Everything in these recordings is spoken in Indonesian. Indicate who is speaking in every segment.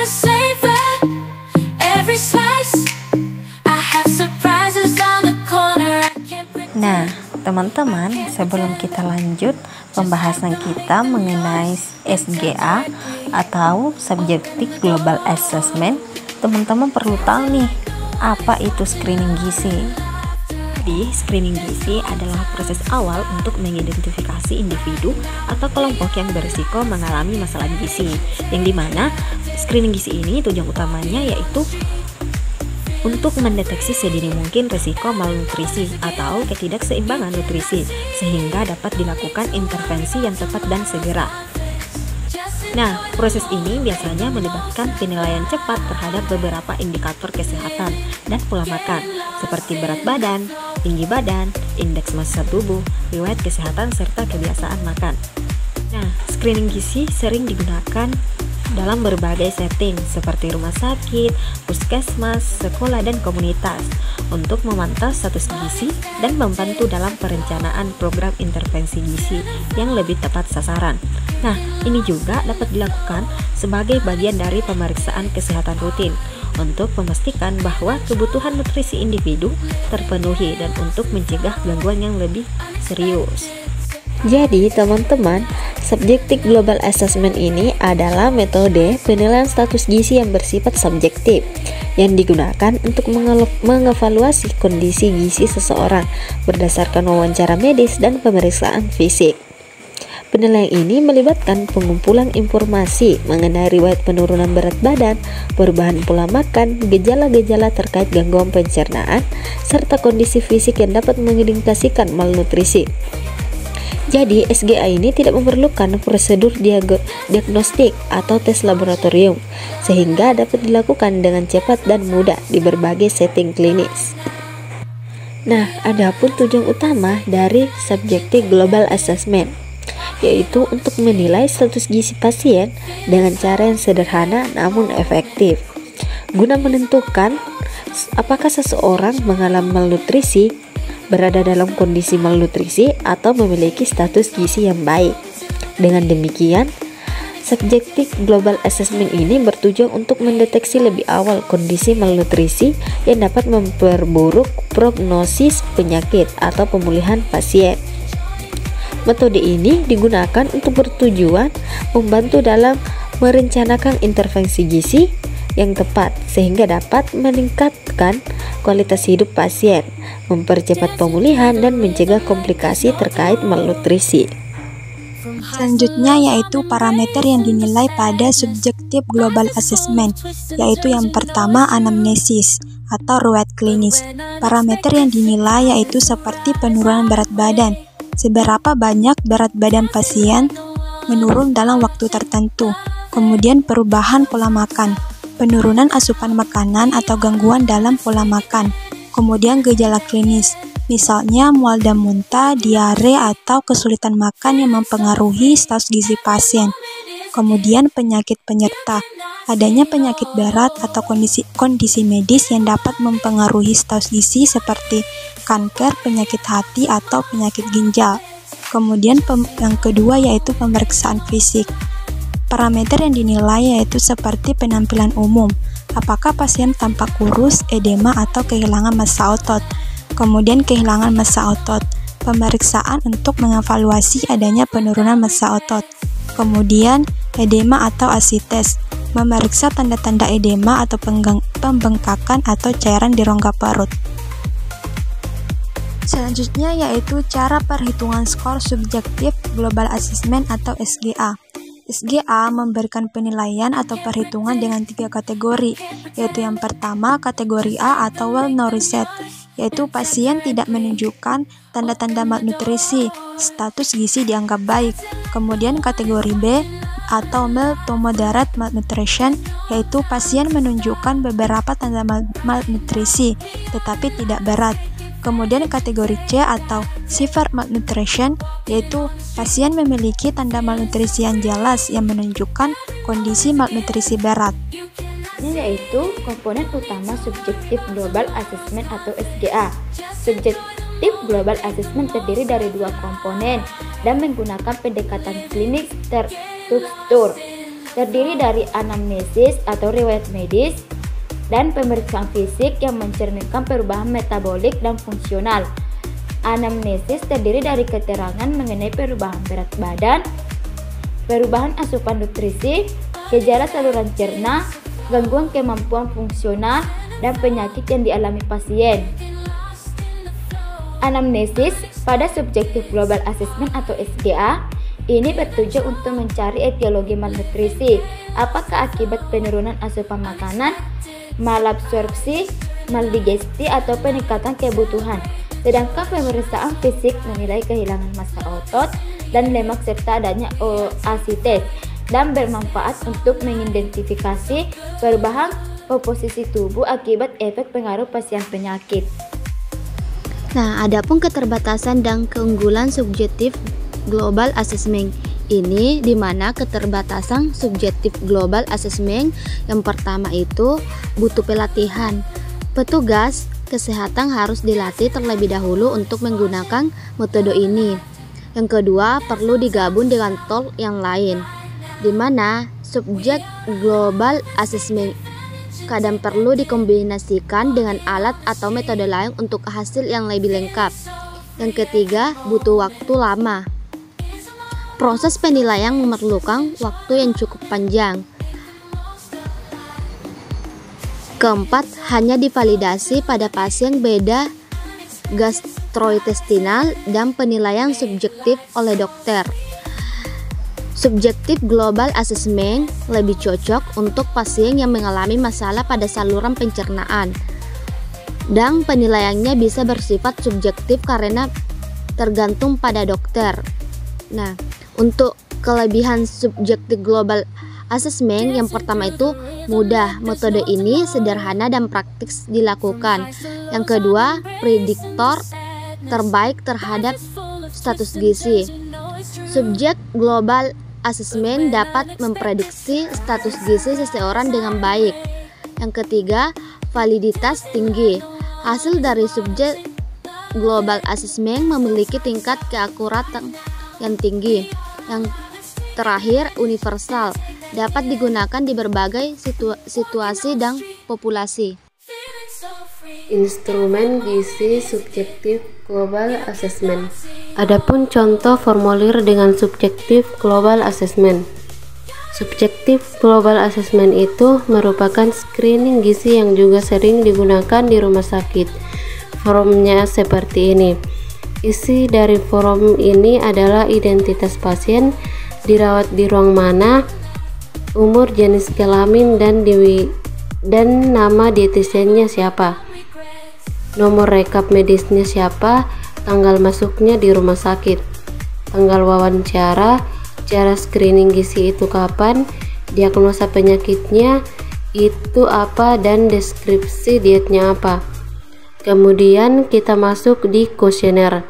Speaker 1: wanna savor every slice. I have surprises on the corner. I can't break.
Speaker 2: Nah, teman-teman, sebelum kita lanjut pembahasan kita mengenai SGA atau Subjective Global Assessment, teman-teman perlu tahu nih, apa itu screening gizi. Jadi, screening gizi adalah proses awal untuk mengidentifikasi individu atau kelompok yang berisiko mengalami masalah gizi, yang dimana screening gizi ini tujuan utamanya yaitu untuk mendeteksi sedini mungkin risiko malnutrisi atau ketidakseimbangan nutrisi, sehingga dapat dilakukan intervensi yang tepat dan segera. Nah, proses ini biasanya melibatkan penilaian cepat terhadap beberapa indikator kesehatan dan pola makan, seperti berat badan, tinggi badan, indeks massa tubuh, riwayat kesehatan, serta kebiasaan makan. Nah, screening gizi sering digunakan dalam berbagai setting seperti rumah sakit, puskesmas, sekolah, dan komunitas untuk memantau status gizi dan membantu dalam perencanaan program intervensi gizi yang lebih tepat sasaran. Nah, ini juga dapat dilakukan sebagai bagian dari pemeriksaan kesehatan rutin untuk memastikan bahwa kebutuhan nutrisi individu terpenuhi dan untuk mencegah gangguan yang lebih serius. Jadi, teman-teman, Subjective Global Assessment ini adalah metode penilaian status gizi yang bersifat subjektif yang digunakan untuk mengevaluasi kondisi gizi seseorang berdasarkan wawancara medis dan pemeriksaan fisik. Penilaian ini melibatkan pengumpulan informasi mengenai riwayat penurunan berat badan, perubahan pola makan, gejala-gejala terkait gangguan pencernaan, serta kondisi fisik yang dapat mengindikasikan malnutrisi. Jadi, SGA ini tidak memerlukan prosedur diagnostik atau tes laboratorium, sehingga dapat dilakukan dengan cepat dan mudah di berbagai setting klinis. Nah, adapun tujuan utama dari Subjective Global Assessment, yaitu untuk menilai status gizi pasien dengan cara yang sederhana namun efektif, guna menentukan apakah seseorang mengalami malnutrisi, berada dalam kondisi malnutrisi, atau memiliki status gizi yang baik. Dengan demikian, Subjective Global Assessment ini bertujuan untuk mendeteksi lebih awal kondisi malnutrisi yang dapat memperburuk prognosis penyakit atau pemulihan pasien. Metode ini digunakan untuk bertujuan membantu dalam merencanakan intervensi gizi yang tepat sehingga dapat meningkatkan kualitas hidup pasien, mempercepat pemulihan, dan mencegah komplikasi terkait malnutrisi.
Speaker 3: Selanjutnya yaitu parameter yang dinilai pada Subjective Global Assessment, yaitu yang pertama anamnesis atau riwayat klinis. Parameter yang dinilai yaitu seperti penurunan berat badan, seberapa banyak berat badan pasien menurun dalam waktu tertentu, kemudian perubahan pola makan, penurunan asupan makanan atau gangguan dalam pola makan, kemudian gejala klinis, misalnya mual dan muntah, diare, atau kesulitan makan yang mempengaruhi status gizi pasien. Kemudian penyakit penyerta, adanya penyakit berat atau kondisi medis yang dapat mempengaruhi status gizi seperti kanker, penyakit hati, atau penyakit ginjal. Kemudian yang kedua yaitu pemeriksaan fisik. Parameter yang dinilai yaitu seperti penampilan umum, apakah pasien tampak kurus, edema, atau kehilangan massa otot. Kemudian kehilangan massa otot, pemeriksaan untuk mengevaluasi adanya penurunan massa otot. Kemudian edema atau asites, memeriksa tanda-tanda edema atau pembengkakan atau cairan di rongga perut. Selanjutnya yaitu cara perhitungan skor Subjective Global Assessment atau SGA. SGA memberikan penilaian atau perhitungan dengan 3 kategori, yaitu yang pertama kategori A atau well nourished, yaitu pasien tidak menunjukkan tanda-tanda malnutrisi, status gizi dianggap baik. Kemudian kategori B atau mild to moderate malnutrition, yaitu pasien menunjukkan beberapa tanda malnutrisi tetapi tidak berat. Kemudian kategori C atau severe malnutrition, yaitu pasien memiliki tanda malnutrisi yang jelas yang menunjukkan kondisi malnutrisi berat.
Speaker 4: Ini yaitu komponen utama Subjective Global Assessment atau SGA. Subjective Global Assessment terdiri dari 2 komponen dan menggunakan pendekatan klinis terstruktur. terdiri dari anamnesis atau riwayat medis dan pemeriksaan fisik yang mencerminkan perubahan metabolik dan fungsional. Anamnesis terdiri dari keterangan mengenai perubahan berat badan, perubahan asupan nutrisi, gejala saluran cerna, gangguan kemampuan fungsional, dan penyakit yang dialami pasien. Anamnesis pada Subjective Global Assessment atau SGA ini bertujuan untuk mencari etiologi malnutrisi, apakah akibat penurunan asupan makanan, malabsorpsi, maldigesti, atau peningkatan kebutuhan. Sedangkan pemeriksaan fisik menilai kehilangan massa otot dan lemak serta adanya OASI dan bermanfaat untuk mengidentifikasi perubahan komposisi tubuh akibat efek pengaruh pasien penyakit.
Speaker 5: Nah, adapun keterbatasan dan keunggulan subjektif global assessment ini, di mana keterbatasan subjektif global assessment yang pertama itu butuh pelatihan. Petugas kesehatan harus dilatih terlebih dahulu untuk menggunakan metode ini. Yang kedua, perlu digabung dengan tool yang lain, di mana subjek global assessment kadang perlu dikombinasikan dengan alat atau metode lain untuk hasil yang lebih lengkap. Yang ketiga, butuh waktu lama. Proses penilaian memerlukan waktu yang cukup panjang. Keempat, hanya divalidasi pada pasien beda gastrointestinal dan penilaian subjektif oleh dokter. Subjektif global assessment lebih cocok untuk pasien yang mengalami masalah pada saluran pencernaan, dan penilaiannya bisa bersifat subjektif karena tergantung pada dokter. Nah, untuk kelebihan subjektif global assessment yang pertama itu mudah, metode ini sederhana dan praktis dilakukan. Yang kedua, prediktor terbaik terhadap status gizi. Subjek global assessment dapat memprediksi status gizi seseorang dengan baik. Yang ketiga, validitas tinggi. Hasil dari subjek global assessment memiliki tingkat keakuratan yang tinggi. Yang terakhir, universal, dapat digunakan di berbagai situasi dan populasi.
Speaker 6: Instrumen gizi subjektif global assessment. Adapun contoh formulir dengan subjektif global assessment. Subjektif global assessment itu merupakan screening gizi yang juga sering digunakan di rumah sakit. Formnya seperti ini. Isi dari form ini adalah identitas pasien, dirawat di ruang mana, umur, jenis kelamin, dan nama dietisiannya siapa, nomor rekap medisnya siapa, tanggal masuknya di rumah sakit, tanggal wawancara, cara screening gizi itu kapan, diagnosa penyakitnya itu apa, dan deskripsi dietnya apa. Kemudian kita masuk di kuesioner.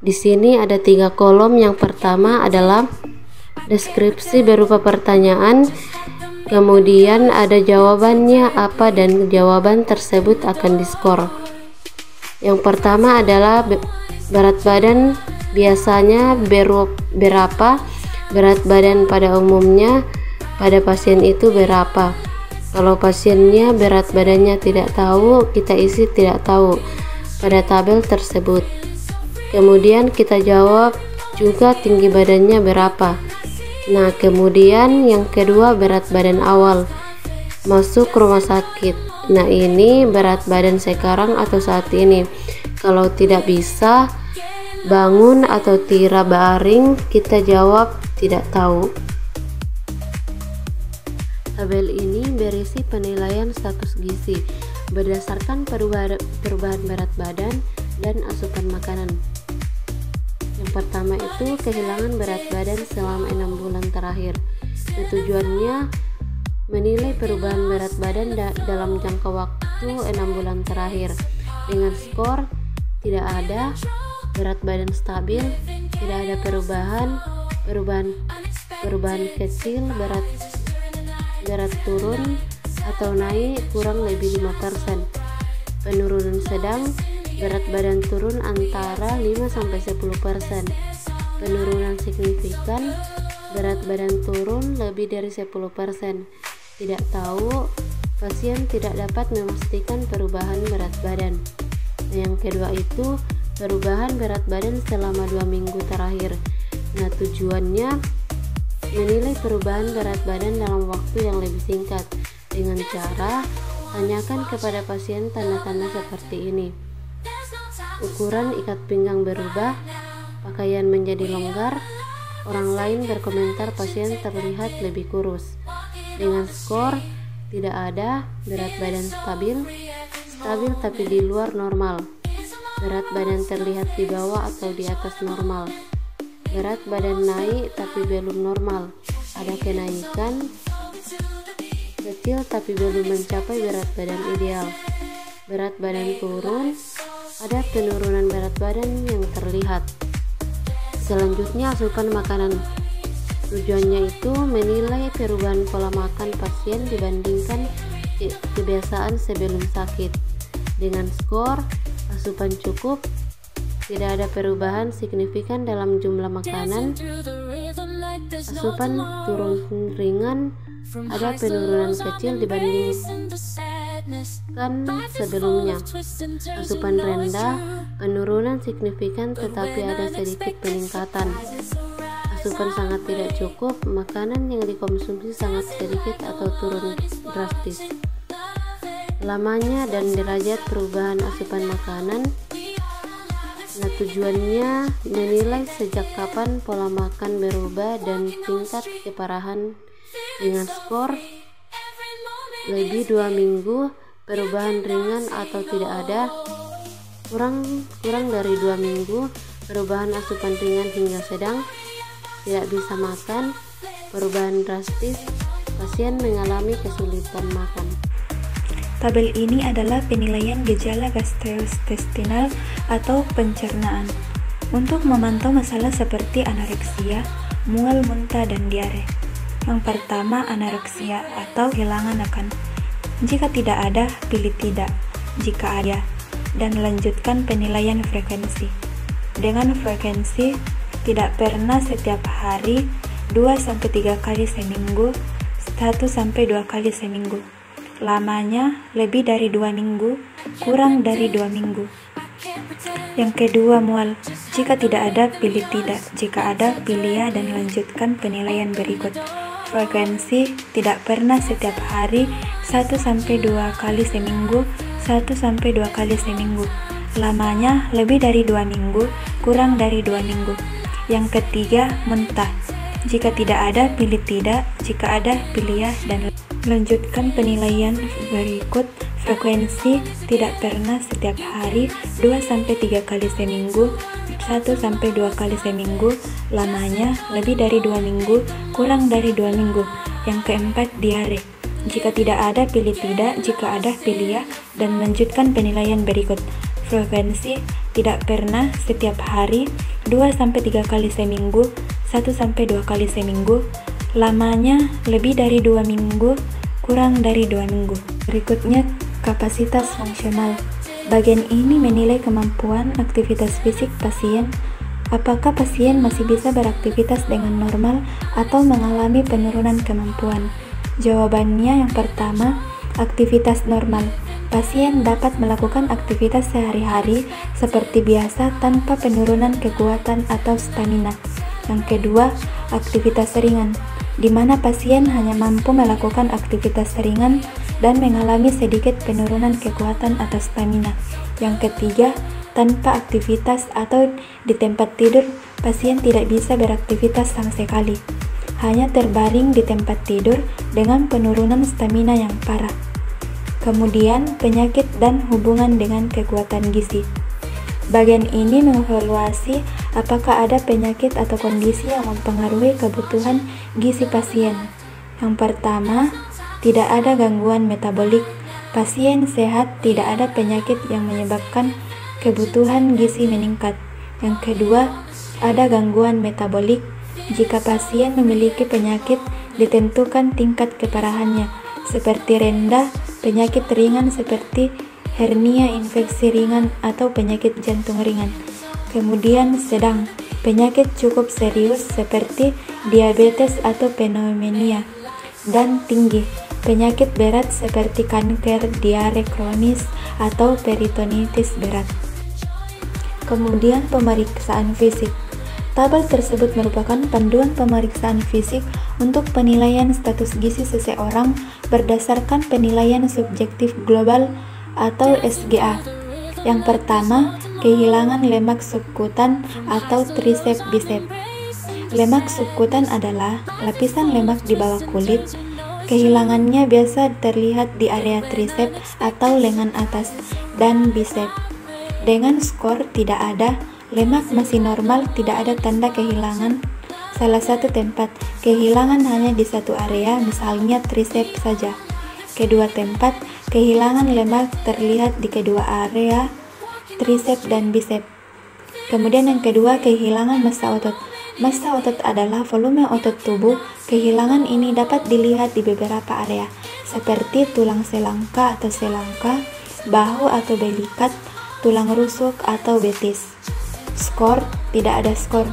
Speaker 6: Di sini ada 3 kolom. Yang pertama adalah deskripsi berupa pertanyaan, kemudian ada jawabannya apa, dan jawaban tersebut akan diskor. Yang pertama adalah berat badan, biasanya berapa, berat badan pada umumnya, pada pasien itu berapa. Kalau pasiennya berat badannya tidak tahu, kita isi tidak tahu pada tabel tersebut. Kemudian kita jawab juga tinggi badannya berapa. Nah, kemudian yang kedua berat badan awal masuk rumah sakit. Nah, ini berat badan sekarang atau saat ini. Kalau tidak bisa bangun atau tira baring, kita jawab tidak tahu. Tabel ini berisi penilaian status gizi berdasarkan perubahan berat badan dan asupan makanan. Yang pertama itu kehilangan berat badan selama 6 bulan terakhir. Tujuannya menilai perubahan berat badan dalam jangka waktu 6 bulan terakhir dengan skor tidak ada, berat badan stabil, tidak ada perubahan kecil, berat turun atau naik kurang lebih 5%, penurunan sedang, berat badan turun antara 5-10%, penurunan signifikan, berat badan turun lebih dari 10%. Tidak tahu, pasien tidak dapat memastikan perubahan berat badan. Yang kedua itu perubahan berat badan selama 2 minggu terakhir. Nah, tujuannya menilai perubahan berat badan dalam waktu yang lebih singkat dengan cara tanyakan kepada pasien tanda-tanda seperti ini. Ukuran ikat pinggang berubah, pakaian menjadi longgar, orang lain berkomentar pasien terlihat lebih kurus. Dengan skor tidak ada, berat badan stabil tapi di luar normal. Berat badan terlihat di bawah atau di atas normal. Berat badan naik tapi belum normal. Ada kenaikan kecil tapi belum mencapai berat badan ideal. Berat badan turun, ada penurunan berat badan yang terlihat. Selanjutnya, asupan makanan. Tujuannya itu menilai perubahan pola makan pasien dibandingkan kebiasaan sebelum sakit. Dengan skor asupan cukup, tidak ada perubahan signifikan dalam jumlah makanan. Asupan turun ringan, ada penurunan kecil dibandingkan sebelumnya. Asupan rendah, penurunan signifikan tetapi ada sedikit peningkatan. Asupan sangat tidak cukup, makanan yang dikonsumsi sangat sedikit atau turun drastis. Lamanya dan derajat perubahan asupan makanan. Nah, tujuannya menilai sejak kapan pola makan berubah dan tingkat keparahan. Dengan skor lebih 2 minggu, perubahan ringan atau tidak ada, kurang dari 2 minggu, perubahan asupan ringan hingga sedang, tidak bisa makan, perubahan drastis, pasien mengalami kesulitan makan.
Speaker 3: Tabel ini adalah penilaian gejala gastrointestinal atau pencernaan untuk memantau masalah seperti anoreksia, mual, muntah, dan diare. Yang pertama, anoreksia atau kehilangan makan. Jika tidak ada, pilih tidak. Jika ada, dan lanjutkan penilaian frekuensi. Dengan frekuensi tidak pernah setiap hari, 2-3 kali seminggu, 1-2 kali seminggu. Lamanya lebih dari 2 minggu, kurang dari 2 minggu. Yang kedua, mual. Jika tidak ada, pilih tidak. Jika ada, pilih ya dan lanjutkan penilaian berikut. Frekuensi tidak pernah setiap hari, 1-2 kali seminggu, 1-2 kali seminggu. Lamanya lebih dari 2 minggu, kurang dari 2 minggu. Yang ketiga, muntah. Jika tidak ada, pilih tidak. Jika ada, pilih ya dan lanjutkan penilaian berikut. Frekuensi tidak pernah setiap hari, 2-3 kali seminggu, 1-2 kali seminggu. Lamanya lebih dari 2 minggu, kurang dari 2 minggu. Yang keempat, diare. Jika tidak ada, pilih tidak. Jika ada, pilih ya dan lanjutkan penilaian berikut. Frekuensi tidak pernah setiap hari, 2-3 kali seminggu, 1-2 kali seminggu. Lamanya lebih dari 2 minggu, kurang dari 2 minggu. Berikutnya, kapasitas fungsional. Bagian ini menilai kemampuan aktivitas fisik pasien. Apakah pasien masih bisa beraktivitas dengan normal atau mengalami penurunan kemampuan? Jawabannya yang pertama, aktivitas normal. Pasien dapat melakukan aktivitas sehari-hari seperti biasa tanpa penurunan kekuatan atau stamina. Yang kedua, aktivitas ringan, di mana pasien hanya mampu melakukan aktivitas ringan dan mengalami sedikit penurunan kekuatan atau stamina. Yang ketiga, tanpa aktivitas atau di tempat tidur, pasien tidak bisa beraktivitas sama sekali. Hanya terbaring di tempat tidur dengan penurunan stamina yang parah. Kemudian, penyakit dan hubungan dengan kekuatan gizi. Bagian ini mengevaluasi apakah ada penyakit atau kondisi yang mempengaruhi kebutuhan gizi pasien. Yang pertama, tidak ada gangguan metabolik. Pasien sehat, tidak ada penyakit yang menyebabkan kebutuhan gizi meningkat. Yang kedua, ada gangguan metabolik. Jika pasien memiliki penyakit, ditentukan tingkat keparahannya, seperti rendah, penyakit ringan seperti hernia, infeksi ringan, atau penyakit jantung ringan. Kemudian sedang, penyakit cukup serius seperti diabetes atau pneumonia, dan tinggi, penyakit berat seperti kanker, diare kronis, atau peritonitis berat. Kemudian pemeriksaan fisik. Tabel tersebut merupakan panduan pemeriksaan fisik untuk penilaian status gizi seseorang berdasarkan penilaian subjektif global atau SGA. Yang pertama, kehilangan lemak subkutan atau trisep bisep. Lemak subkutan adalah lapisan lemak di bawah kulit. Kehilangannya biasa terlihat di area trisep atau lengan atas dan bisep. Dengan skor tidak ada, lemak masih normal, tidak ada tanda kehilangan salah satu tempat, kehilangan hanya di satu area, misalnya trisep saja. Kedua tempat, kehilangan lemak terlihat di kedua area, trisep dan bisep. Kemudian yang kedua, kehilangan massa otot. Massa otot adalah volume otot tubuh. Kehilangan ini dapat dilihat di beberapa area, seperti tulang selangka atau selangka, bahu atau belikat, tulang rusuk atau betis. Skor, tidak ada skor.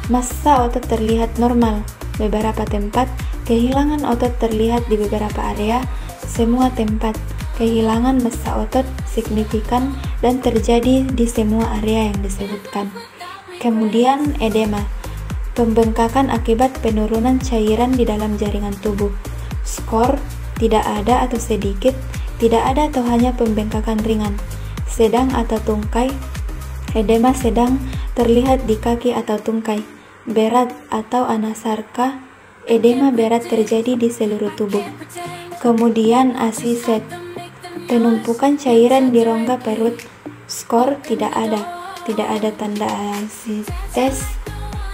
Speaker 3: Massa otot terlihat normal. Beberapa tempat, kehilangan otot terlihat di beberapa area. Semua tempat, kehilangan massa otot signifikan dan terjadi di semua area yang disebutkan. Kemudian edema, pembengkakan akibat penurunan cairan di dalam jaringan tubuh. Skor, tidak ada atau sedikit, tidak ada atau hanya pembengkakan ringan. Sedang atau tungkai, edema sedang terlihat di kaki atau tungkai. Berat atau anasarka, edema berat terjadi di seluruh tubuh. Kemudian asiset, penumpukan cairan di rongga perut. Skor, tidak ada tanda asites.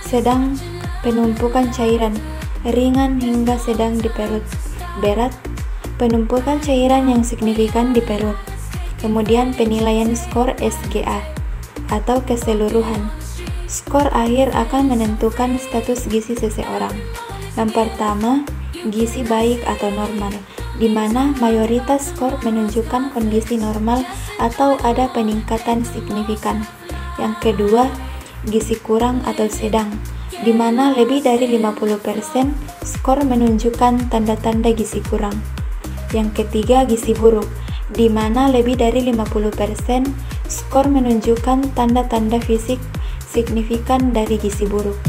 Speaker 3: Sedang, penumpukan cairan ringan hingga sedang di perut. Berat, penumpukan cairan yang signifikan di perut. Kemudian penilaian skor SGA atau keseluruhan. Skor akhir akan menentukan status gizi seseorang. Yang pertama, gizi baik atau normal, di mana mayoritas skor menunjukkan kondisi normal atau ada peningkatan signifikan. Yang kedua, gizi kurang atau sedang, di mana lebih dari 50% skor menunjukkan tanda-tanda gizi kurang. Yang ketiga, gizi buruk, di mana lebih dari 50% skor menunjukkan tanda-tanda fisik signifikan dari gizi buruk.